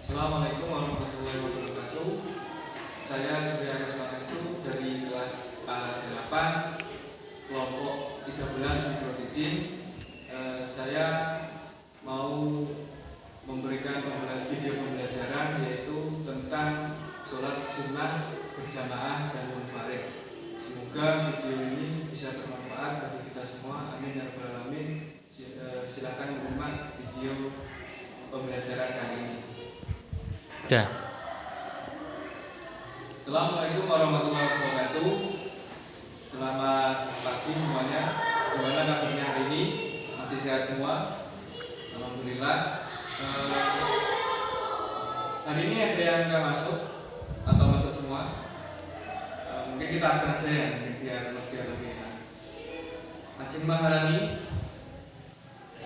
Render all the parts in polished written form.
Assalamualaikum warahmatullahi wabarakatuh. Saya Surya Rismangestu dari kelas A8 kelompok 13 Mikro Teaching. Saya mau memberikan video pembelajaran yaitu tentang sholat sunnah berjamaah dan munfarid. Semoga video ini bisa bermanfaat bagi kita semua. Amin ya rabbal alamin. Silakan menyimak video pembelajaran kali ini. Dah. Assalamualaikum warahmatullahi wabarakatuh. Selamat pagi semuanya. Gimana kabarnya hari ini? Masih sehat semua? Alhamdulillah. Hari ini ada yang nggak masuk atau masuk semua? Mungkin kita langsung aja ya, biar lebih enak. Aceh Maharani,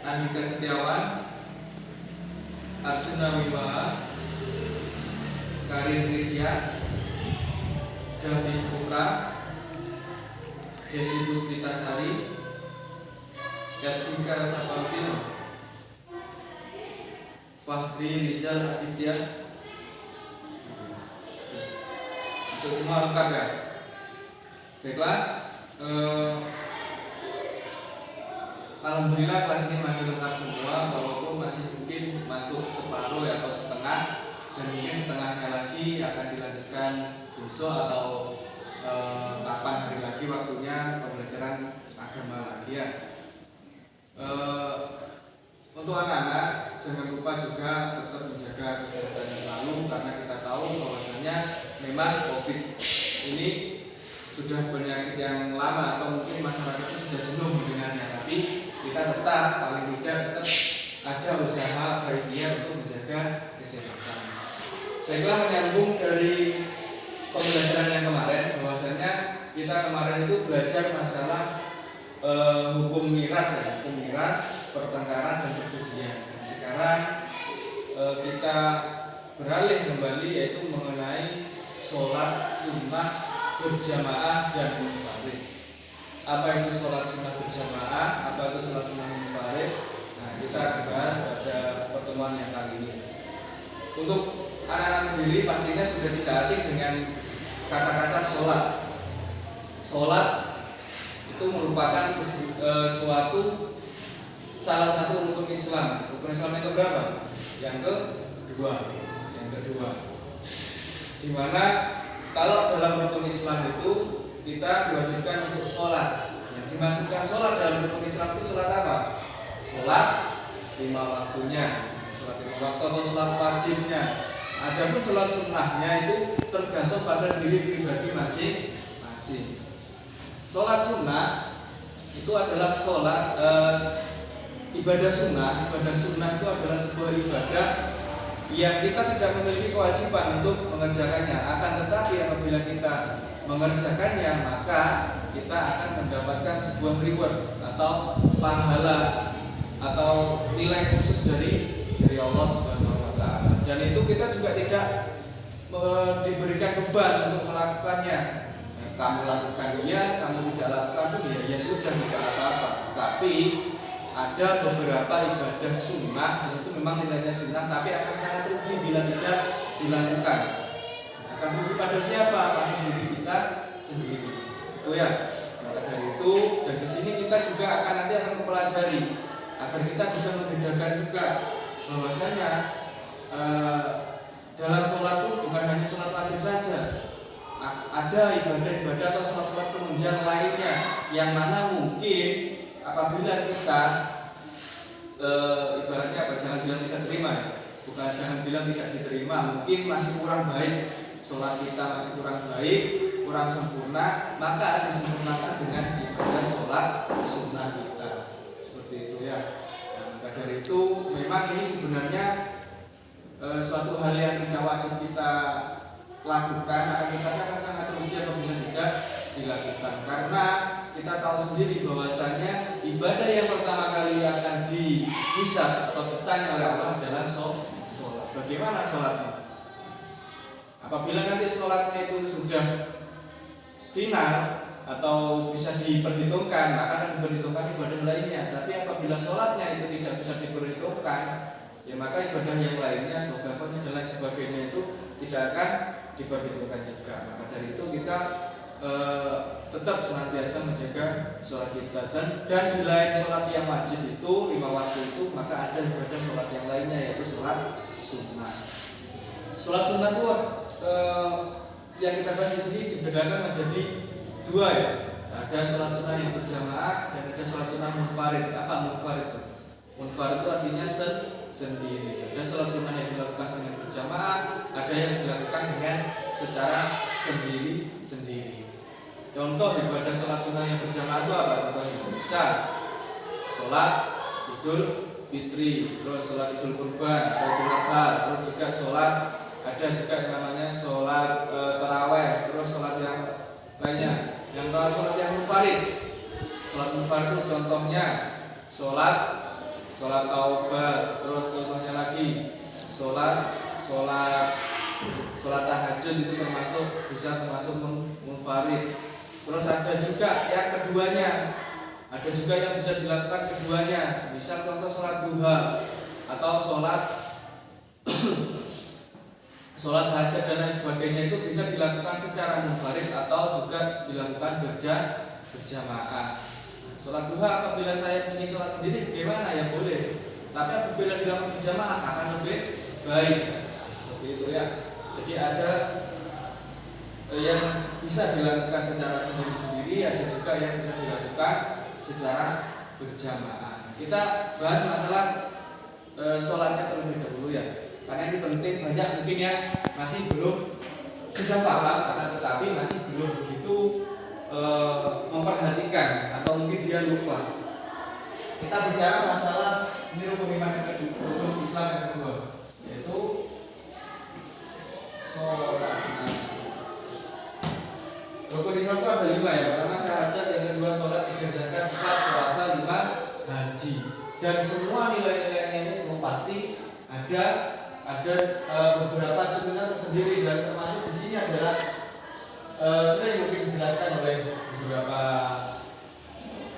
Andika Setiawan, Arjuna Wibawa, Karin Krisya, Davis Putra, Desi Puspitasari, Yatika Sapantino, Fahri Rizal Aditya. Masuk semua lengkap ya? Baiklah, alhamdulillah kelas ini masih lengkap semua, walaupun masih mungkin masuk separuh ya, atau setengah, dan mungkin setengahnya lagi akan dilanjutkan besok atau kapan hari lagi waktunya pembelajaran agama lagi ya. Untuk anak-anak jangan lupa juga tetap menjaga kesehatan selalu, karena kita tahu bahwasanya memang COVID ini sudah penyakit yang lama, atau mungkin masyarakat itu sudah jenuh mendengarnya, tapi kita tetap paling tidak tetap ada usaha baiknya untuk menjaga kesehatan. Baiklah, menyambung dari pembelajaran yang kemarin, bahwasanya kita kemarin itu belajar masalah hukum miras ya, hukum miras, pertengkaran dan perjudian. Nah, sekarang kita beralih kembali yaitu mengenai sholat sunnah berjamaah dan munfarid. Apa itu sholat sunnah berjamaah? Apa itu sholat sunnah munfarid? Nah, kita bahas pada pertemuan yang kali ini. Untuk anak-anak sendiri pastinya sudah tidak asing dengan kata-kata sholat. Sholat itu merupakan suatu salah satu rukun Islam. Rukun Islam itu berapa? Yang kedua. Dimana kalau dalam rukun Islam itu kita diwajibkan untuk sholat. Yang dimaksudkan sholat dalam rukun Islam itu sholat apa? Sholat 5 waktunya, sholat 5 waktu atau sholat wajibnya. Adapun sholat sunnahnya itu tergantung pada diri pribadi masing-masing. Sholat sunnah itu adalah sholat ibadah sunnah. Ibadah sunnah itu adalah sebuah ibadah yang kita tidak memiliki kewajiban untuk mengerjakannya. Akan tetapi apabila kita mengerjakannya, maka kita akan mendapatkan sebuah reward atau pahala atau nilai khusus dari Allah Subhanahu wa taala. Dan itu kita juga tidak diberikan beban untuk melakukannya. Kamu lakukan ya, kamu tidak lakukan ya sudah, tidak apa-apa. Tapi ada beberapa ibadah sunnah di situ memang nilainya sunnah, tapi akan sangat rugi bila tidak dilakukan. Akan rugi pada siapa? Pada diri kita sendiri. Itu ya. Maka dari itu, dan di sini kita juga nanti akan mempelajari agar kita bisa membedakan juga bahwasanya dalam sholat itu bukan hanya sholat wajib saja. Ada ibadah-ibadah atau sholat-sholat penunjang lainnya yang mana mungkin apabila kita ibaratnya apa, jangan bilang tidak terima ya, bukan jangan bilang tidak diterima, mungkin masih kurang baik, sholat kita masih kurang baik, kurang sempurna, maka disempurnakan dengan ibadah sholat sunnah kita, seperti itu ya. Nah, maka dari itu memang ini sebenarnya suatu hal yang tidak wajib kita lakukan, akan tetapi akan sangat rugi apabila tidak dilakukan, karena kita tahu sendiri bahwasanya ibadah yang pertama kali akan dihisab atau ditanya oleh Allah adalah sholat. Bagaimana sholatnya? Apabila nanti sholatnya itu sudah final atau bisa diperhitungkan, maka akan diperhitungkan ibadah lainnya. Tapi apabila sholatnya itu tidak bisa diperhitungkan, ya maka ibadah yang lainnya, sodakohnya dan lain sebagainya itu tidak akan diperhitungkan juga. Maka dari itu kita tetap senantiasa menjaga sholat kita, dan di lain sholat yang wajib itu 5 waktu itu, maka ada ibadah sholat yang lainnya yaitu sholat sunnah. Sholat sunnah itu yang kita bahas di sini dibedakan menjadi 2 ya. Ada sholat sunnah yang berjamaah dan ada sholat sunnah munfarid. Apa munfarid? Munfarid itu artinya sendiri. Ada sholat sunnah yang dilakukan dengan berjamaah, ada yang dilakukan dengan secara sendiri-sendiri. Contoh ibadah sholat sunnah yang berjamaah itu apa? Contohnya bisa sholat Idul Fitri, terus sholat Idul Kurban, Idul Adha, terus juga sholat, ada juga yang namanya sholat taraweh, terus sholat yang lainnya. Yang kalau sholat yang munfarid, sholat munfarid itu contohnya sholat taubat, terus contohnya lagi sholat tahajud itu bisa termasuk munfarid. Terus ada juga yang keduanya, ada juga yang bisa dilakukan keduanya. Misal contoh sholat duha atau sholat hajat dan lain sebagainya itu bisa dilakukan secara munfarid atau juga dilakukan berjamaah. Sholat duha apabila saya ingin sholat sendiri bagaimana ya boleh, tapi apabila dilakukan berjamaah akan lebih baik. Seperti itu ya. Jadi ada yang bisa dilakukan secara sendiri-sendiri, ada juga yang bisa dilakukan secara berjamaah. Kita bahas masalah sholatnya terlebih dahulu ya, karena ini penting. Banyak mungkin yang masih belum sudah paham, tetapi masih belum begitu memperhatikan atau mungkin dia lupa. Kita bicara masalah ini rukun iman yang kedua, rukun Islam yang kedua, yaitu sholat. Rukun Islam itu ada 5 ya. Pertama syahadat, yang kedua sholat, 3 zakat, 4 puasa, 5 haji. Dan semua nilai-nilainya itu pasti ada beberapa sunnah tersendiri, dan termasuk di sini adalah sudah mungkin dijelaskan oleh beberapa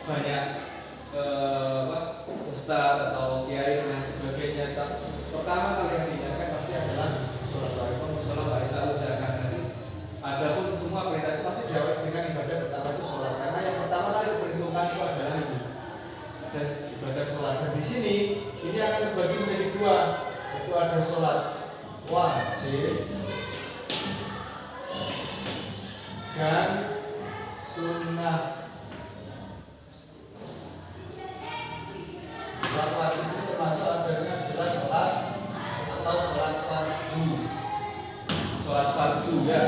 banyak ustaz atau kiai dan sebagainya. Pertama kali yang diingatkan pasti adalah sholat wajib, sholat wajib, zakat. Adapun semua perintah itu pasti diawali dengan ibadah pertama itu sholat, karena yang pertama kali diperhitungkan itu adalah ini, ada ibadah sholat. Dan di sini ini akan terbagi menjadi 2, yaitu ada sholat wajib dan sunnah. Sholat wajib itu termasuk adanya adalah sholat atau sholat fardu. Sholat fardu ya.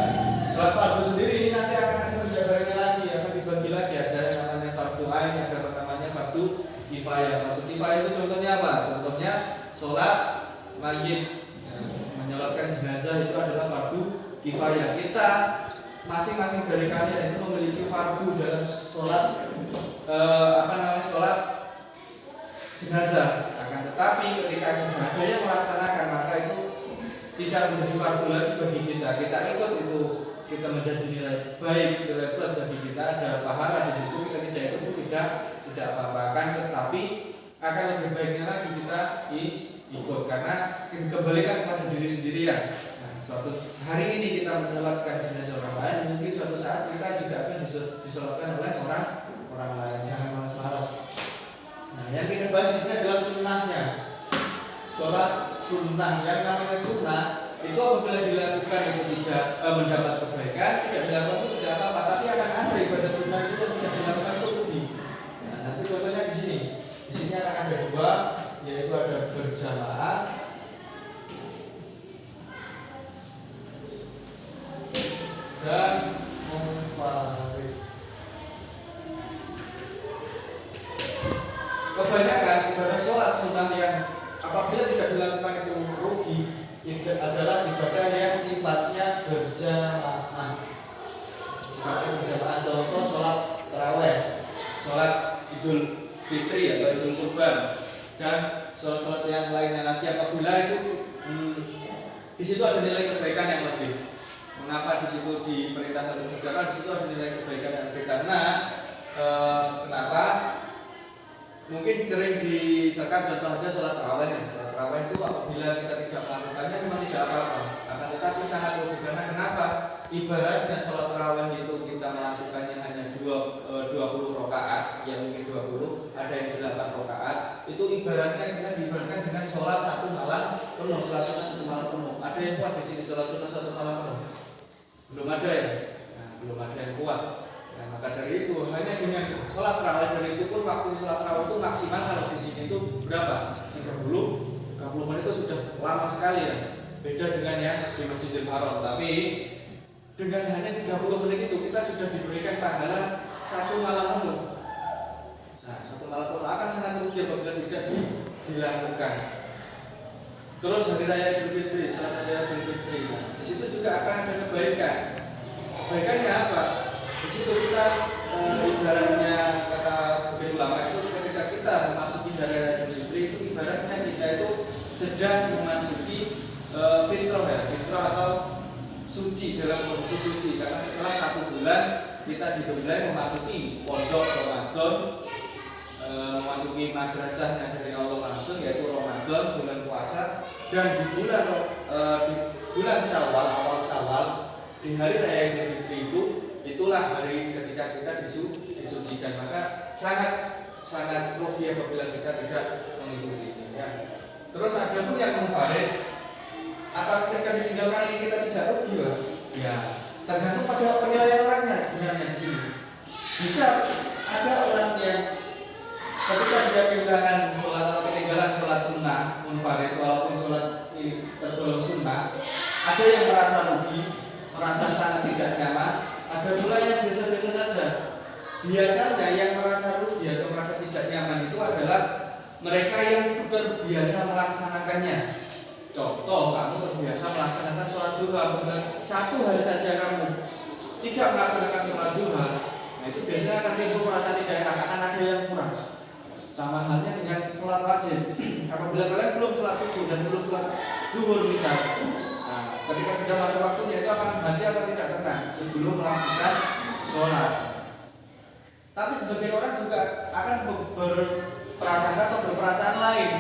Sholat fardu sendiri ini nanti akan ada penjabarannya lagi, akan dibagi lagi. Ada yang namanya fardu ain, ada yang namanya fardu kifayah. Fardu kifayah itu contohnya apa? Contohnya sholat mayit, menyolatkan jenazah itu adalah fardu kifayah. Kita masing-masing dari kalian itu memiliki fardu dalam sholat sholat jenazah. Akan tetapi ketika sudah ada yang melaksanakan, maka itu tidak menjadi fardu lagi bagi kita. Kita ikut itu, kita menjadi nilai baik, nilai plus bagi kita, ada pahala di situ. Kita tidak ikut pun tidak apa-apa, kan? Tetapi akan lebih baiknya lagi kita ikut, karena kembalikan kepada diri sendiri ya. Nah, suatu hari ini kita menyolatkan jenazah orang lain, mungkin suatu saat kita juga akan disolatkan oleh orang lain. Jangan malas-malas. Nah, yang kita bahas di sini adalah sunnahnya. Sholat sunnah, yang namanya sunnah itu apabila dilakukan itu tidak mendapat kebaikan, tidak dilakukan itu tidak apa-apa, tapi akan ada ibadah sunnah itu yang tidak dilakukan itu rugi. Nah, nanti contohnya di sini. Di sini akan ada 2, yaitu ada berjamaah dan munfarid. Kebanyakan ibadah sholat sunnah yang apabila tidak dilakukan itu rugi, itu adalah ibadah yang sifatnya berjamaah. Sifatnya berjamaah, contoh sholat taraweh, sholat Idul Fitri atau Idul Kurban, dan sholat-sholat yang lainnya lagi. Apabila itu di situ ada nilai kebaikan yang lebih. Mengapa di situ diperintahkan untuk berjamaah? Di situ ada nilai kebaikan yang lebih karena kenapa? Mungkin sering disebutkan contoh aja sholat taraweh. Sholat tarawih itu apabila kita tidak melakukannya memang tidak apa-apa, akan tetapi sangat rugi. Karena kenapa? Ibaratnya sholat tarawih itu kita melakukannya hanya 20 rakaat, ya mungkin 20, ada yang 8 rakaat. Itu ibaratnya kita diibaratkan dengan sholat satu malam penuh, sholat satu malam penuh. Ada yang kuat di sini sholat sunnah satu malam penuh? Belum ada ya? Nah, belum ada yang kuat. Nah, maka dari itu hanya dengan sholat tarawih, dan itu pun waktu sholat tarawih itu maksimal kalau di sini itu berapa? 30 menit itu sudah lama sekali ya. Beda dengan yang di Masjidil Haram. Tapi dengan hanya 30 menit itu kita sudah diberikan pahala satu malam penuh. Nah, satu malam penuh akan sangat rugi apabila tidak dilakukan. Terus hari raya Idul Fitri, salat raya Idul Fitri. Nah, di situ juga akan ada kebaikan. Kebaikannya apa? Di situ kita ibaratnya kata sebagai ulama itu ketika kita memasuki hari raya Idul Fitri itu ibaratnya kita itu sedang memasuki fitrah ya, fitrah atau suci, dalam kondisi suci. Karena setelah 1 bulan kita digembleng memasuki pondok Ramadan, memasuki madrasahnya dari Allah langsung, yaitu Ramadan, bulan puasa. Dan di bulan Syawal, awal Syawal, di hari raya Idul Fitri itulah hari ketika kita disucikan. Maka sangat rugi apabila kita tidak mengikuti ya. Terus ada pun yang munfarid, apa ketika ditinggalkan ini kita tidak rugi Pak? Ya, tergantung pada penilaian orangnya sebenarnya di sini. Bisa ada orang yang ketika dia kehilangan sholat atau ketinggalan sholat sunnah munfarid, walaupun sholat ini tergolong sunnah, ada yang merasa rugi, merasa sangat tidak nyaman. Ada pula yang biasa-biasa saja. Biasanya yang merasa rugi atau merasa tidak nyaman itu adalah mereka yang terbiasa melaksanakannya. Contoh, kamu terbiasa melaksanakan sholat duha, satu hari saja kamu tidak melaksanakan sholat duha, nah itu biasanya akan timbul merasa tidak enak, akan ada yang kurang. Sama halnya dengan sholat wajib. Apabila kalian belum sholat subuh dan belum sholat duhur misalnya, nah, ketika sudah masuk waktunya itu akan hati atau tidak tenang sebelum melakukan sholat. Tapi sebagian orang juga akan berprasangka atau berperasaan lain,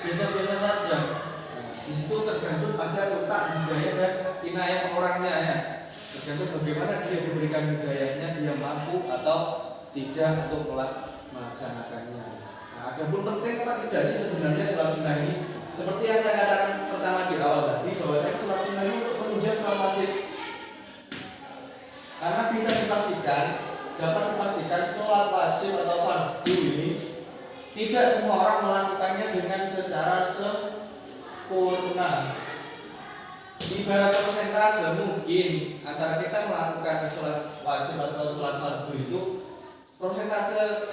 biasa-biasa saja. Di situ tergantung pada letak hidayah dan inayah orangnya ya. Tergantung bagaimana dia diberikan hidayahnya, dia mampu atau tidak untuk melaksanakannya. Nah, ada pun penting apa tidak sih sebenarnya sholat sunnah ini? Seperti yang saya katakan pertama di awal tadi, bahwa saya sholat sunnah ini untuk menunjang sholat wajib. Karena bisa dapat dipastikan sholat wajib atau fardu ini tidak semua orang melakukannya dengan secara sempurna. Ibarat persentase mungkin antara kita melakukan sholat wajib atau sholat fardu itu persentase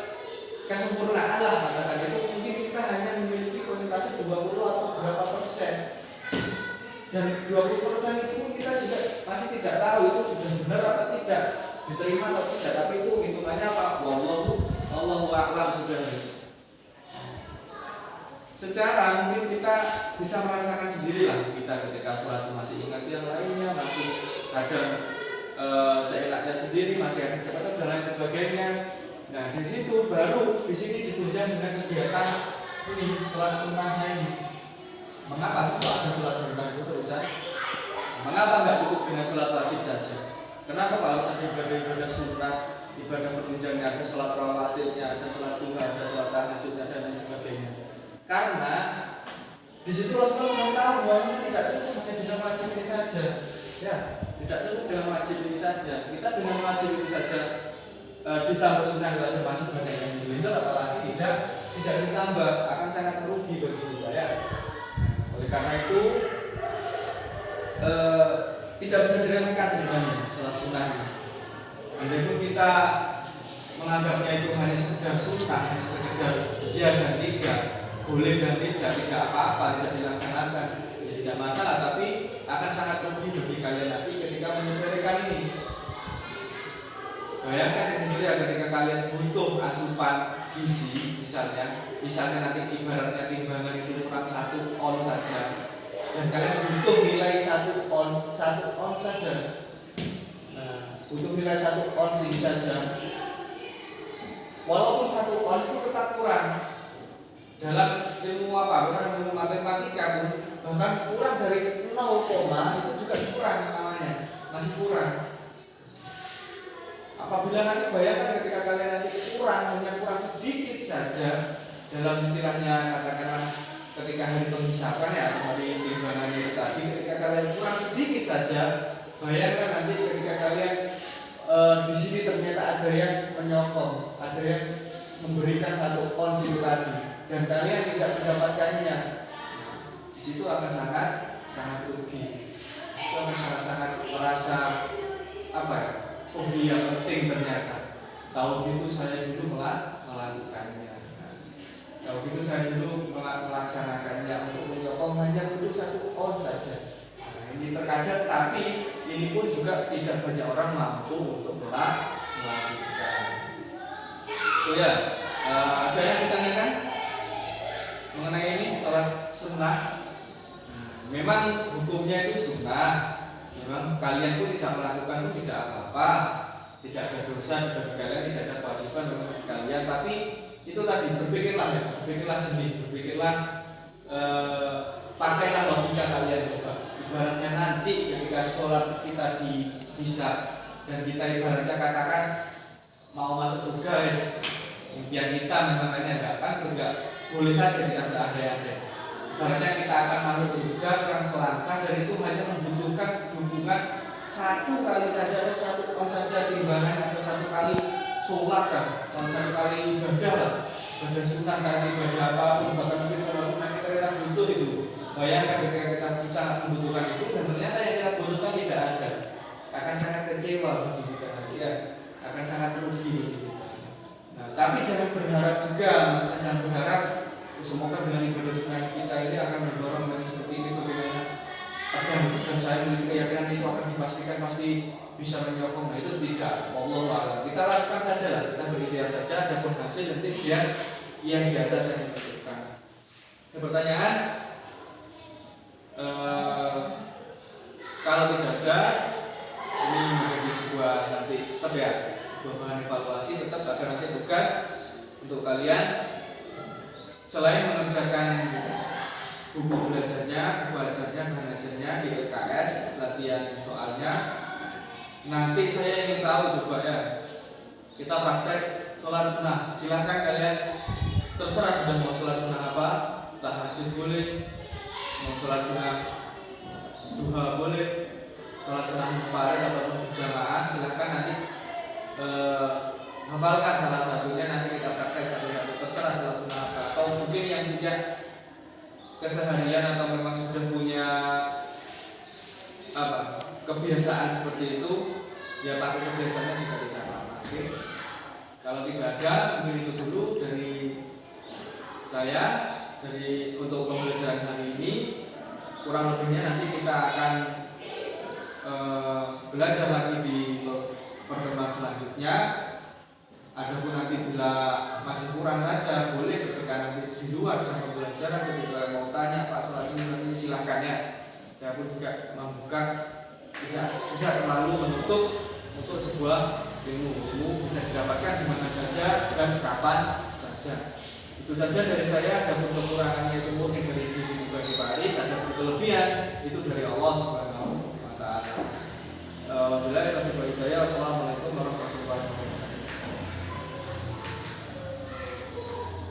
kesempurnaan lah, katakan itu mungkin kita hanya memiliki persentase 20 atau berapa persen. Dan 20% itu pun kita juga masih tidak tahu itu sudah benar atau tidak, diterima atau tidak. Tapi itu hitungannya apa? Wallahu a'lam sudah. Secara mungkin kita bisa merasakan sendirilah kita ketika sholat masih ingat yang lainnya, masih kadang seenaknya sendiri, masih ada cepat dan lain sebagainya. Nah di situ baru di sini ditunjang dengan kegiatan ini sholat sunnahnya ini. Mengapa sih ada sholat sunnah itu terusan? Mengapa nggak cukup dengan sholat wajib saja? Kenapa harus ada ibadah-ibadah sunnah, ibadah penunjangnya, ada sholat rawatibnya, ada sholat duha, ada sholat tahajudnya dan lain sebagainya? Karena di situ Rasulullah tahu bahwa tidak cukup hanya dengan wajib ini saja, ya, tidak cukup dengan wajib ini saja. Kita dengan wajib ini saja ditambah sunnah saja masih banyak yang dilindungi, apalagi tidak ditambah akan sangat merugi bagi kita ya. Oleh karena itu tidak bisa diremehkan sebenarnya sholat sunnah. Andai pun kita menganggapnya itu hanya sekedar sunnah, hanya sekedar ya dan tidak, boleh dan tidak apa-apa, tidak dilaksanakan, ya tidak masalah, tapi akan sangat rugi bagi kalian nanti ketika menyepelekan ini. Bayangkan ketika kalian butuh asupan gizi, misalnya nanti ibaratnya timbangan itu kurang 1 on saja, dan kalian butuh nilai 1 on saja. Nah, butuh nilai 1 on saja. Walaupun 1 on itu tetap kurang. dalam ilmu apa? Dalam ilmu matematika pun bahkan kurang dari 0, itu juga kurang namanya, masih kurang. Apabila nanti bayangkan ketika kalian nanti hanya kurang sedikit saja dalam istilahnya katakanlah ketika hari penghisapan ya, hari timbangan itu tadi, ketika kalian kurang sedikit saja, bayangkan nanti ketika kalian di sini ternyata ada yang menyokong, ada yang memberikan 1 ons itu tadi, dan kalian tidak mendapatkannya, di situ akan sangat rugi. Itu akan sangat merasa apa ya? Oh iya penting ternyata. Tahu gitu saya dulu melakukannya. Tahu gitu saya dulu melaksanakannya untuk menyokong hanya butuh 1 ons saja. Nah, ini terkadang, tapi ini pun juga tidak banyak orang mampu untuk melakukan. Oh ya, ada yang ditanyakan mengenai ini sholat sunnah. Memang hukumnya itu sunnah. Memang kalian pun tidak melakukan pun tidak apa-apa, tidak ada dosa bagi kalian, tidak ada kewajiban bagi kalian. Tapi itu tadi berpikirlah jernih, pakailah logika kalian coba. Ibaratnya nanti ketika sholat kita dihisab dan kita ibaratnya katakan mau masuk surga, impian kita memang datang, enggak boleh saja kita berandai-andai. Ibaratnya kita akan masuk surga kurang selangkah, dan itu hanya membutuhkan dukungan 1 kali saja atau 1 ons saja timbangan, atau 1 kali sholat kan, 1 kali ibadah lah, ibadah sunnah kan, ibadah apapun, bahkan mungkin sholat sunnah kita butuh itu. Bayangkan ketika kita sangat membutuhkan itu dan ternyata yang kita butuhkan tidak ada, akan sangat kecewa bagi kita nanti ya, akan sangat rugi bagi kita. Nah, tapi jangan berharap juga, maksudnya jangan berharap semoga dengan ibadah sunnah kita ini akan mendorong dan seperti ini bagaimana, dan saya memiliki keyakinan itu akan dipastikan pasti bisa menyokong. Nah, itu tidak, wallahu a'lam. Kita lakukan saja lah, kita berikhtiar saja, ada pun hasil nanti biar yang di atas yang menentukan. Ada pertanyaan? Kalau tidak ada, ini menjadi sebuah nanti tetap ya, sebuah bahan evaluasi, tetap ada nanti tugas untuk kalian. Selain mengerjakan buku belajarnya, buku ajarnya, bahan ajarnya di LKS, latihan soalnya, nanti saya ingin tahu coba ya, kita praktek sholat sunnah. Silahkan kalian, terserah sudah mau sholat sunnah apa, tahajud boleh, mau sholat sunnah duha boleh, sholat sunnah munfarid ataupun berjamaah, silahkan nanti hafalkan salah satunya, nanti kita praktek satu-satu, terserah sholat sunnah apa. Atau mungkin yang punya keseharian atau memang sudah punya kebiasaan seperti itu, ya pakai kebiasaannya juga tidak apa-apa. Oke. Kalau tidak ada, mungkin itu dulu dari saya, dari untuk pembelajaran hari ini. Kurang lebihnya nanti kita akan belajar lagi di pertemuan selanjutnya. Adapun nanti bila masih kurang saja, boleh ketika nanti di luar jam pembelajaran, ketika mau tanya Pak soal ini, nanti silahkan ya. Saya pun juga membuka, tidak terlalu menutup untuk sebuah ilmu bisa didapatkan di mana saja dan kapan saja. Itu saja dari saya. Ada pun kekurangannya itu mungkin dari diri pribadi Pak Aris, ada pun kelebihan itu dari Allah Subhanahu wa Ta'ala. Wassalamualaikum warahmatullahi wabarakatuh.